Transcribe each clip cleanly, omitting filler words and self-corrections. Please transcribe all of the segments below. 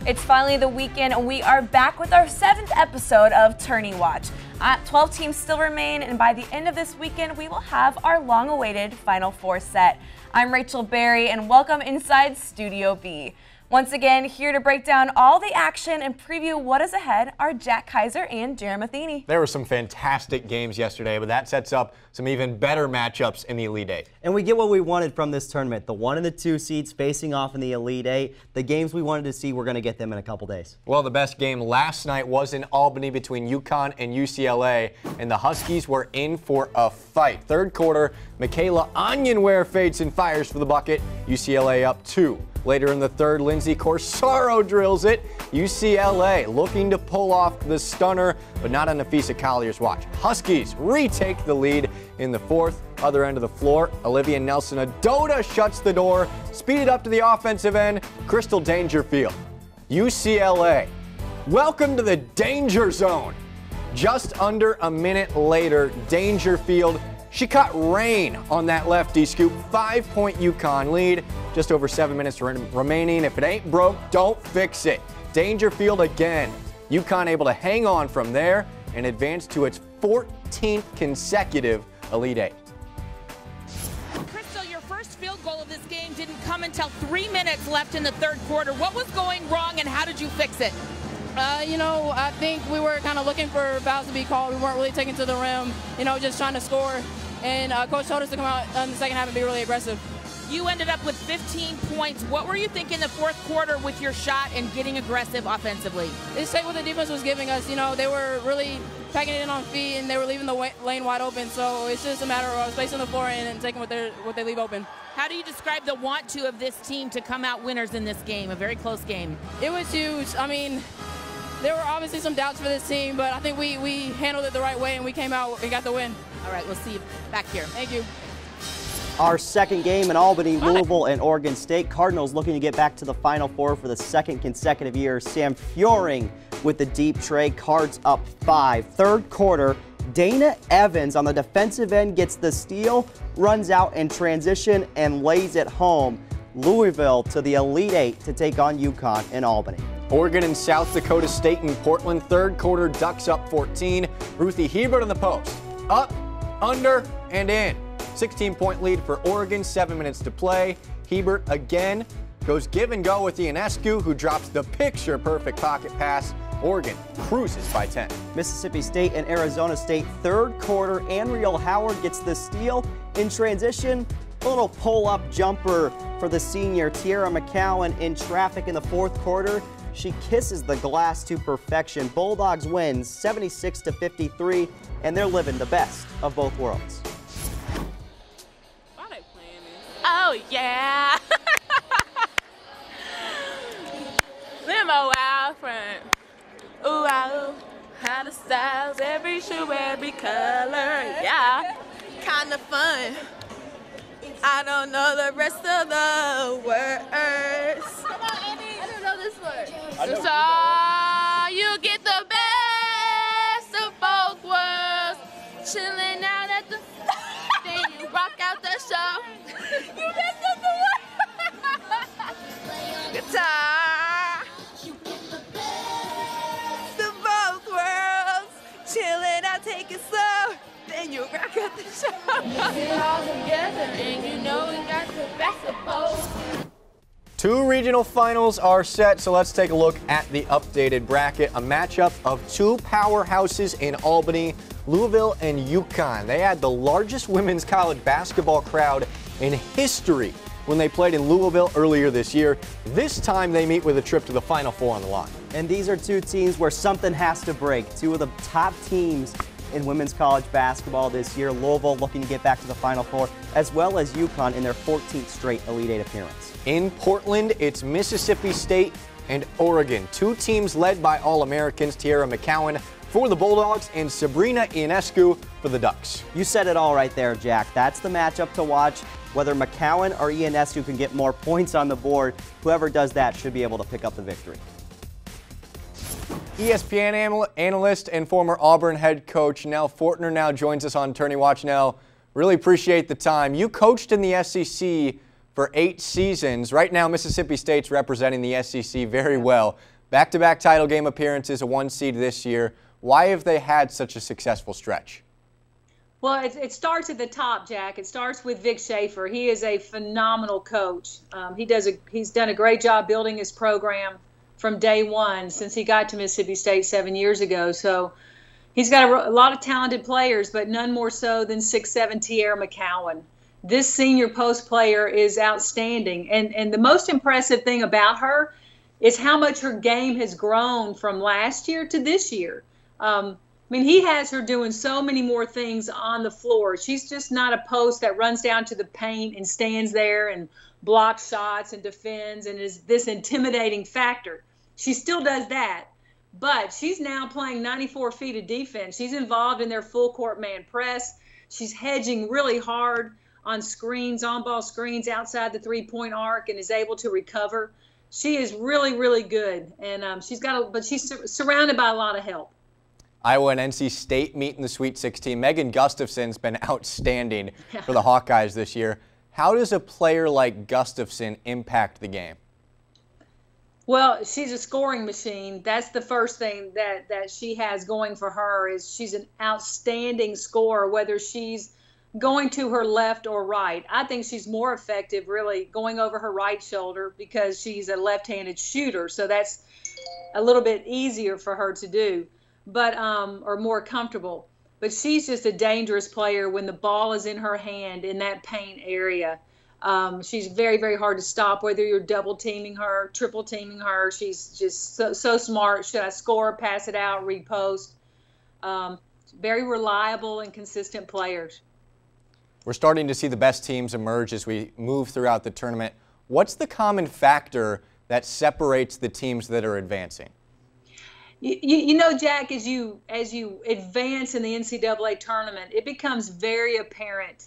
It's finally the weekend, and we are back with our 7th episode of Tourney Watch. 12 teams still remain, and by the end of this weekend, we will have our long-awaited Final Four set. I'm Rachel Berry, and welcome inside Studio B. Once again, here to break down all the action and preview what is ahead are Jack Kaiser and Jaron Matheny. There were some fantastic games yesterday, but that sets up some even better matchups in the Elite Eight. And we get what we wanted from this tournament. The 1 and the 2 seeds facing off in the Elite Eight. The games we wanted to see, we're going to get them in a couple days. Well, the best game last night was in Albany between UConn and UCLA, and the Huskies were in for a fight. Third quarter, Michaela Onionware fades and fires for the bucket. UCLA up 2. Later in the third, Lindsay Corsaro drills it. UCLA looking to pull off the stunner, but not on Nafisa Collier's watch. Huskies retake the lead in the fourth. Other end of the floor, Olivia Nelson-Adota shuts the door. Speeded up to the offensive end, Crystal Dangerfield. UCLA, welcome to the danger zone. Just under a minute later, Dangerfield, she caught rain on that lefty scoop. 5-point UConn lead. Just over 7 minutes remaining. If it ain't broke, don't fix it. Dangerfield again. UConn able to hang on from there and advance to its 14th consecutive Elite Eight. Crystal, your first field goal of this game didn't come until 3 minutes left in the third quarter. What was going wrong and how did you fix it? I think we were kind of looking for fouls to be called. We weren't really taking to the rim, just trying to score. And Coach told us to come out in the second half and be really aggressive. You ended up with 15 points. What were you thinking in the fourth quarter with your shot and getting aggressive offensively? It's like what the defense was giving us. They were really packing it in on feet and they were leaving the lane wide open. So it's just a matter of spacing the floor in and taking what they leave open. How do you describe the want to of this team to come out winners in this game, a very close game? It was huge. There were obviously some doubts for this team, but I think we handled it the right way and we came out and got the win. All right, we'll see you back here. Thank you. Our second game in Albany, Louisville and Oregon State. Cardinals looking to get back to the Final Four for the second consecutive year. Sam Fioring with the deep tray. Cards up 5. Third quarter, Dana Evans on the defensive end gets the steal, runs out in transition and lays it home. Louisville to the Elite Eight to take on UConn in Albany. Oregon and South Dakota State in Portland. Third quarter, Ducks up 14. Ruthie Hebert on the post. Up, under, and in. 16-point lead for Oregon, 7 minutes to play. Hebert again goes give and go with Ionescu, who drops the picture-perfect pocket pass. Oregon cruises by 10. Mississippi State and Arizona State, third quarter. Anriel Howard gets the steal. In transition, a little pull-up jumper for the senior Tiara McCowan in traffic in the fourth quarter. She kisses the glass to perfection. Bulldogs win 76-53, and they're living the best of both worlds. Why are they playing this? Oh, yeah. Limo out front. Ooh, ah, ooh. How the styles, every shoe, every color. Yeah. Kind of fun. I don't know the rest of the words. Come on, Andy. I don't know this word. So you get the best of both worlds. Chilling out at the then you rock out the show. You messed up the word. Guitar. You get the best of both worlds. Chilling out, take it slow. Then you rock out the show. Mix it all together and you know we got the best of both. 2 regional finals are set, so let's take a look at the updated bracket. A matchup of 2 powerhouses in Albany, Louisville and UConn. They had the largest women's college basketball crowd in history when they played in Louisville earlier this year. This time they meet with a trip to the Final Four on the line. And these are 2 teams where something has to break. 2 of the top teams in women's college basketball this year. Louisville looking to get back to the Final Four, as well as UConn in their 14th straight Elite Eight appearance. In Portland, it's Mississippi State and Oregon. 2 teams led by All-Americans Tiara McCowan for the Bulldogs and Sabrina Ionescu for the Ducks. You said it all right there, Jack. That's the matchup to watch. Whether McCowan or Ionescu can get more points on the board, whoever does that should be able to pick up the victory. ESPN analyst and former Auburn head coach Nell Fortner now joins us on Tourney Watch. Nell, really appreciate the time. You coached in the SEC for 8 seasons. Right now, Mississippi State's representing the SEC very well. Back-to-back title game appearances, a 1 seed this year. Why have they had such a successful stretch? Well, it starts at the top, Jack. It starts with Vic Schaefer. He is a phenomenal coach. He's done a great job building his program from day one since he got to Mississippi State 7 years ago. So he's got a lot of talented players, but none more so than 6'7" Tierra McCowan. This senior post player is outstanding. And the most impressive thing about her is how much her game has grown from last year to this year. I mean, he has her doing so many more things on the floor. She's just not a post that runs down to the paint and stands there and blocks shots and defends and is this intimidating factor. She still does that, but she's now playing 94 feet of defense. She's involved in their full court man press. She's hedging really hard on screens, on-ball screens outside the three-point arc, and is able to recover. She is really, really good, and but she's surrounded by a lot of help. Iowa and NC State meet in the Sweet 16. Megan Gustafson's been outstanding for the Hawkeyes this year. How does a player like Gustafson impact the game? Well, she's a scoring machine. That's the first thing that she has going for her is she's an outstanding scorer, whether she's going to her left or right. I think she's more effective really going over her right shoulder because she's a left-handed shooter. So that's a little bit easier for her to do, but or more comfortable. But she's just a dangerous player when the ball is in her hand in that paint area. She's very, very hard to stop, whether you're double teaming her, triple teaming her. She's just so smart. Should I score, pass it out, repost? Very reliable and consistent players. We're starting to see the best teams emerge as we move throughout the tournament. What's the common factor that separates the teams that are advancing? You know, Jack, as you advance in the NCAA tournament, it becomes very apparent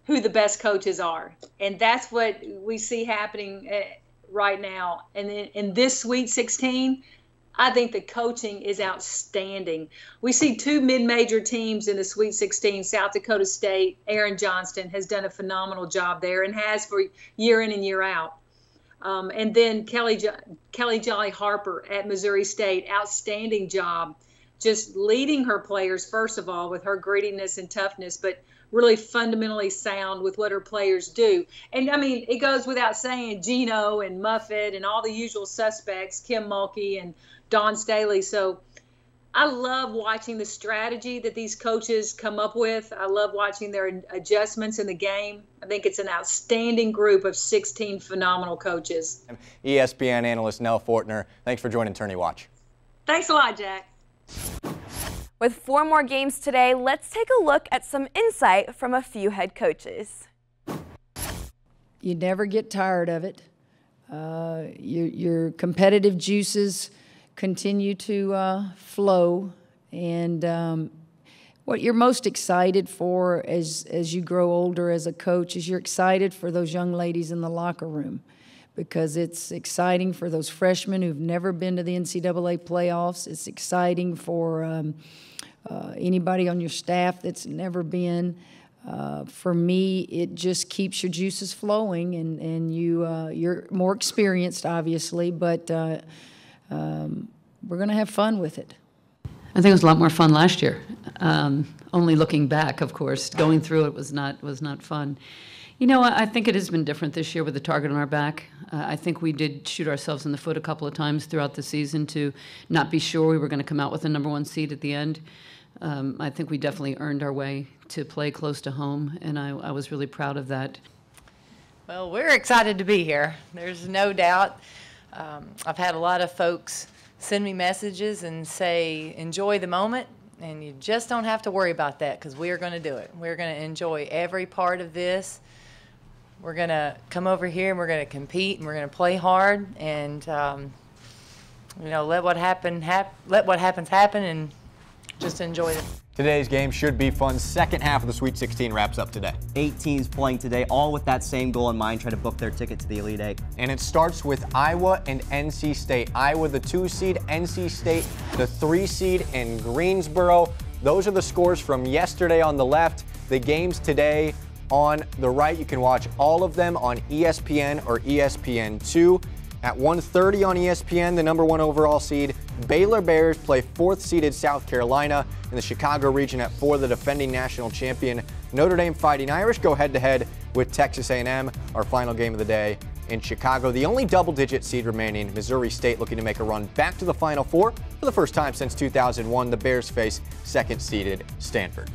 who the best coaches are. And that's what we see happening right now. And in this Sweet 16, I think the coaching is outstanding. We see two mid-major teams in the Sweet 16, South Dakota State. Aaron Johnston has done a phenomenal job there and has for year in and year out. And then Kelly Jolly Harper at Missouri State, outstanding job, just leading her players, first of all, with her grittiness and toughness, but really fundamentally sound with what her players do. And, I mean, it goes without saying Gino and Muffet and all the usual suspects, Kim Mulkey and Dawn Staley. So I love watching the strategy that these coaches come up with. I love watching their adjustments in the game. I think it's an outstanding group of 16 phenomenal coaches. ESPN analyst Nell Fortner, thanks for joining Tourney Watch. Thanks a lot, Jack. With 4 more games today, let's take a look at some insight from a few head coaches. You never get tired of it. Your competitive juices continue to flow, and what you're most excited for as you grow older as a coach is you're excited for those young ladies in the locker room, because it's exciting for those freshmen who've never been to the NCAA playoffs. It's exciting for anybody on your staff that's never been. For me, it just keeps your juices flowing, and you're more experienced, obviously, but we're going to have fun with it. I think it was a lot more fun last year. Only looking back, of course, going through it was not fun. You know, I think it has been different this year with the target on our back. I think we did shoot ourselves in the foot a couple of times throughout the season to not be sure we were going to come out with the #1 seed at the end. I think we definitely earned our way to play close to home, and I was really proud of that. Well, we're excited to be here. There's no doubt. I've had a lot of folks send me messages and say, enjoy the moment, and you just don't have to worry about that because we are going to do it. We're going to enjoy every part of this. We're going to come over here and we're going to compete and we're going to play hard and, you know, let what happens happen and just enjoy it. Today's game should be fun. Second half of the Sweet 16 wraps up today. 8 teams playing today, all with that same goal in mind, try to book their ticket to the Elite Eight. And it starts with Iowa and NC State. Iowa the 2 seed, NC State the 3 seed in Greensboro. Those are the scores from yesterday on the left. The games today on the right. You can watch all of them on ESPN or ESPN2. At 1:30 on ESPN, the #1 overall seed Baylor Bears play 4th-seeded South Carolina. In the Chicago region at 4, the defending national champion Notre Dame Fighting Irish go head-to-head with Texas A&M. Our final game of the day in Chicago. The only double-digit seed remaining, Missouri State, looking to make a run back to the Final Four. For the first time since 2001, the Bears face 2nd-seeded Stanford.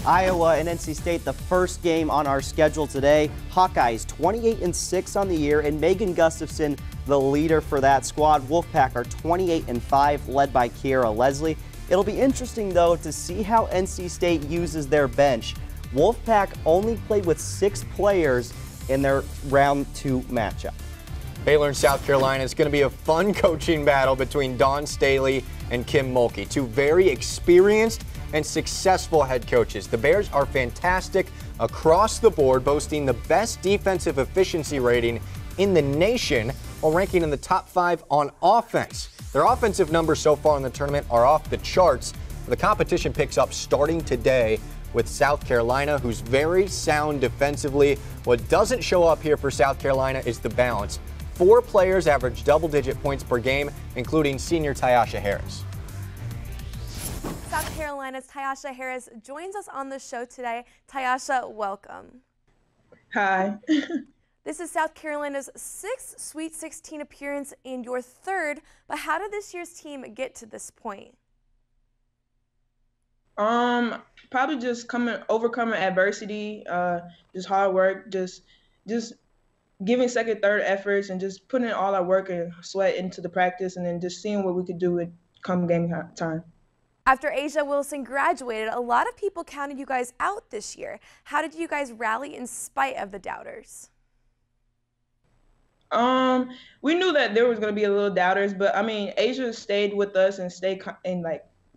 Iowa and NC State, the first game on our schedule today. Hawkeyes 28-6 on the year, and Megan Gustafson, the leader for that squad. Wolfpack are 28-5, led by Kiera Leslie. It'll be interesting, though, to see how NC State uses their bench. Wolfpack only played with 6 players in their round 2 matchup. Baylor and South Carolina is going to be a fun coaching battle between Dawn Staley and Kim Mulkey, 2 very experienced and successful head coaches. The Bears are fantastic across the board, boasting the best defensive efficiency rating in the nation while ranking in the top 5 on offense. Their offensive numbers so far in the tournament are off the charts. The competition picks up starting today with South Carolina, who's very sound defensively. What doesn't show up here for South Carolina is the balance. 4 players average double-digit points per game, including senior Tasha Harris. South Carolina's Tasha Harris joins us on the show today. Tasha, welcome. Hi. This is South Carolina's 6th Sweet 16 appearance and your 3rd, but how did this year's team get to this point? Probably just overcoming adversity, just hard work, just giving second, third efforts, and just putting all our work and sweat into the practice, and then just seeing what we could do come game time. After Asia Wilson graduated, a lot of people counted you guys out this year. How did you guys rally in spite of the doubters? We knew that there was going to be a little doubters, but I mean, Asia stayed with us and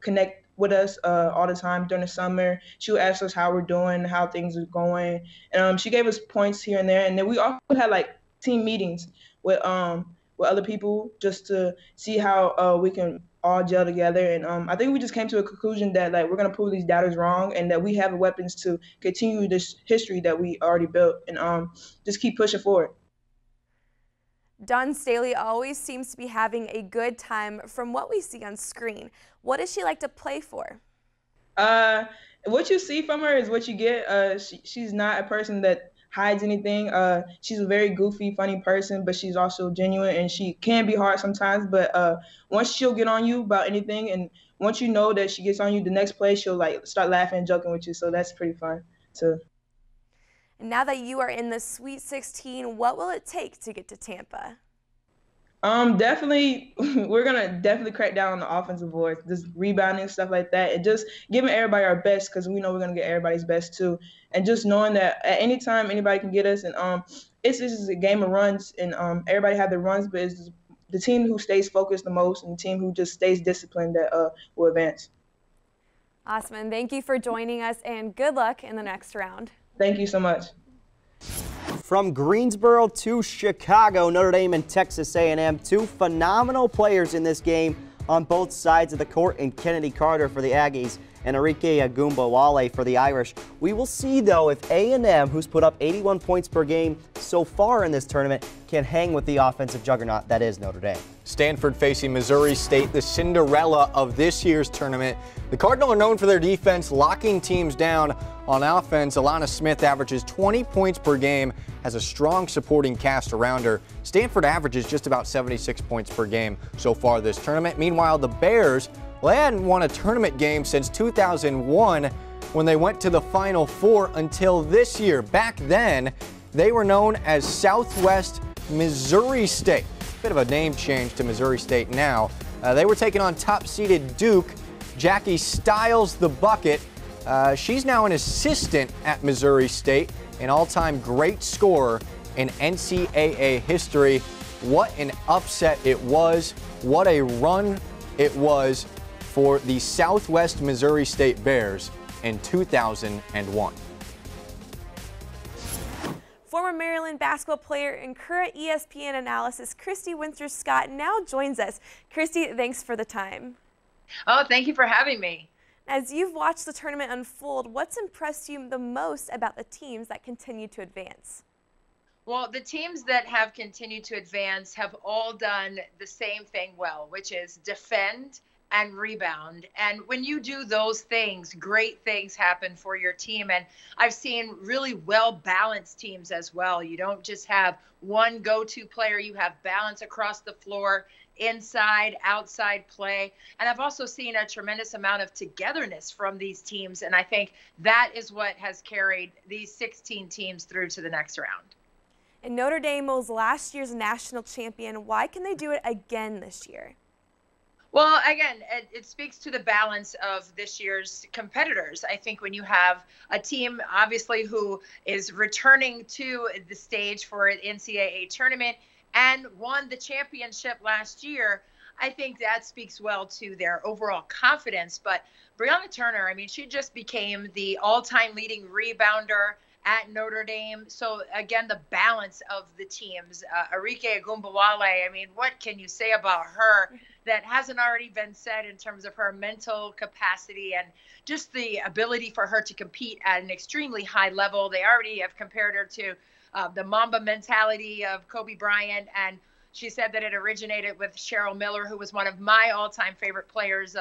connect with us all the time during the summer. She would ask us how we're doing, how things are going, and she gave us points here and there. And then we also had like team meetings with other people just to see how we can all gel together. And I think we just came to a conclusion that like we're gonna prove these doubters wrong, and that we have the weapons to continue this history that we already built, and just keep pushing forward. Dawn Staley always seems to be having a good time from what we see on screen. What does she like to play for? What you see from her is what you get. She's not a person that hides anything. She's a very goofy, funny person, but she's also genuine, and she can be hard sometimes. But once she'll get on you about anything, and once you know that she gets on you, the next play she'll like start laughing and joking with you. So that's pretty fun too. And now that you are in the Sweet 16, what will it take to get to Tampa? Definitely, we're gonna definitely crack down on the offensive boards, just rebounding and stuff like that, and just giving everybody our best, because we know we're gonna get everybody's best too. And just knowing that at any time anybody can get us, and it's just a game of runs, and everybody have their runs, but it's the team who stays focused the most and the team who just stays disciplined that will advance. Awesome, and thank you for joining us, and good luck in the next round. Thank you so much. From Greensboro to Chicago, Notre Dame and Texas A&M, 2 phenomenal players in this game on both sides of the court, and Kennedy Carter for the Aggies and Arike Agumbawale for the Irish. We will see, though, if A&M, who's put up 81 points per game so far in this tournament, can hang with the offensive juggernaut that is Notre Dame. Stanford facing Missouri State, the Cinderella of this year's tournament. The Cardinals are known for their defense, locking teams down on offense. Alana Smith averages 20 points per game, has a strong supporting cast around her. Stanford averages just about 76 points per game so far this tournament. Meanwhile, the Bears, well, they hadn't won a tournament game since 2001 when they went to the Final Four until this year. Back then, they were known as Southwest Missouri State. Bit of a name change to Missouri State now. They were taking on top-seeded Duke. Jackie Stiles the bucket. She's now an assistant at Missouri State, an all-time great scorer in NCAA history. What an upset it was. What a run it was for the Southwest Missouri State Bears in 2001. Former Maryland basketball player and current ESPN analysis Christy Winter-Scott now joins us. Christy, thanks for the time. Oh, thank you for having me. As you've watched the tournament unfold, what's impressed you the most about the teams that continue to advance? Well, the teams that have continued to advance have all done the same thing well, which is defend and rebound. And when you do those things, great things happen for your team. And I've seen really well-balanced teams as well. You don't just have one go-to player. You have balance across the floor, inside, outside play. And I've also seen a tremendous amount of togetherness from these teams. And I think that is what has carried these 16 teams through to the next round. And Notre Dame was last year's national champion. Why can they do it again this year? Well, again, it speaks to the balance of this year's competitors. I think when you have a team, obviously, who is returning to the stage for an NCAA tournament and won the championship last year, I think that speaks well to their overall confidence. But Brianna Turner, I mean, she just became the all-time leading rebounder at Notre Dame. So again, the balance of the teams. Arike Agumbawale, I mean, what can you say about her that hasn't already been said in terms of her mental capacity and just the ability for her to compete at an extremely high level? They already have compared her to the Mamba mentality of Kobe Bryant, and she said that it originated with Cheryl Miller, who was one of my all-time favorite players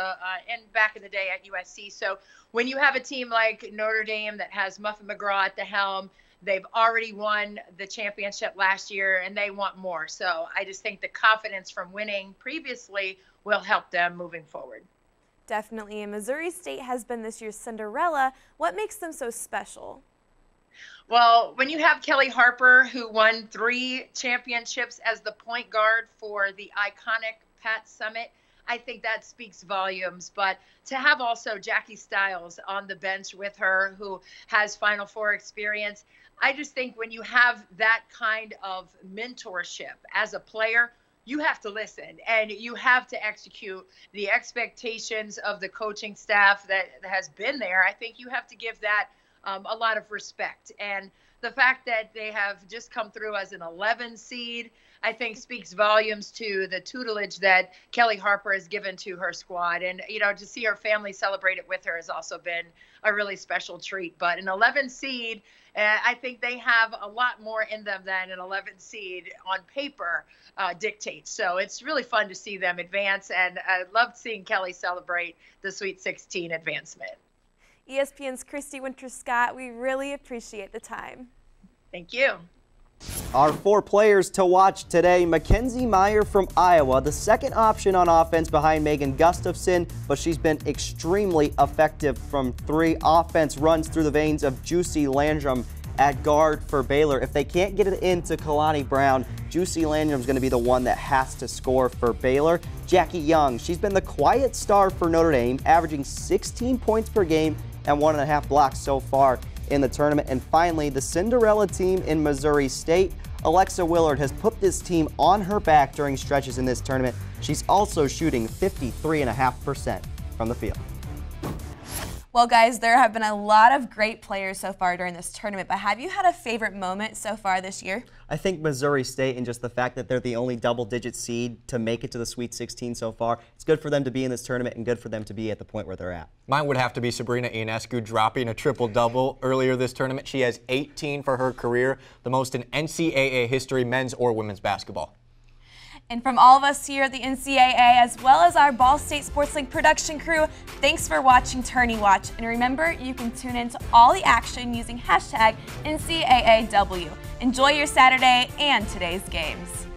back in the day at USC. So when you have a team like Notre Dame that has Muffet McGraw at the helm, they've already won the championship last year, and they want more. So I just think the confidence from winning previously will help them moving forward. Definitely. And Missouri State has been this year's Cinderella. What makes them so special? Well, when you have Kelly Harper, who won 3 championships as the point guard for the iconic Pat Summit, I think that speaks volumes. But to have also Jackie Stiles on the bench with her, who has Final Four experience, I just think when you have that kind of mentorship as a player, you have to listen and you have to execute the expectations of the coaching staff that has been there. I think you have to give that a lot of respect. And the fact that they have just come through as an 11 seed, I think speaks volumes to the tutelage that Kelly Harper has given to her squad. And, you know, to see her family celebrate it with her has also been a really special treat. But an 11 seed, I think they have a lot more in them than an 11 seed on paper dictates. So it's really fun to see them advance. And I loved seeing Kelly celebrate the Sweet 16 advancement. ESPN's Christy Winter-Scott, we really appreciate the time. Thank you. Our 4 players to watch today: Mackenzie Meyer from Iowa, the second option on offense behind Megan Gustafson, but she's been extremely effective from 3. Offense runs through the veins of Juicy Landrum at guard for Baylor. If they can't get it into Kalani Brown, Juicy Landrum's going to be the one that has to score for Baylor. Jackie Young, she's been the quiet star for Notre Dame, averaging 16 points per game and 1.5 blocks so far in the tournament. And finally, the Cinderella team in Missouri State. Alexa Willard has put this team on her back during stretches in this tournament. She's also shooting 53.5% from the field. Well, guys, there have been a lot of great players so far during this tournament, but have you had a favorite moment so far this year? I think Missouri State, and just the fact that they're the only double-digit seed to make it to the Sweet 16 so far. It's good for them to be in this tournament and good for them to be at the point where they're at. Mine would have to be Sabrina Ionescu dropping a triple-double earlier this tournament. She has 18 for her career, the most in NCAA history, men's or women's basketball. And from all of us here at the NCAA, as well as our Ball State Sports Link production crew, thanks for watching Tourney Watch. And remember, you can tune into all the action using hashtag NCAAW. Enjoy your Saturday and today's games.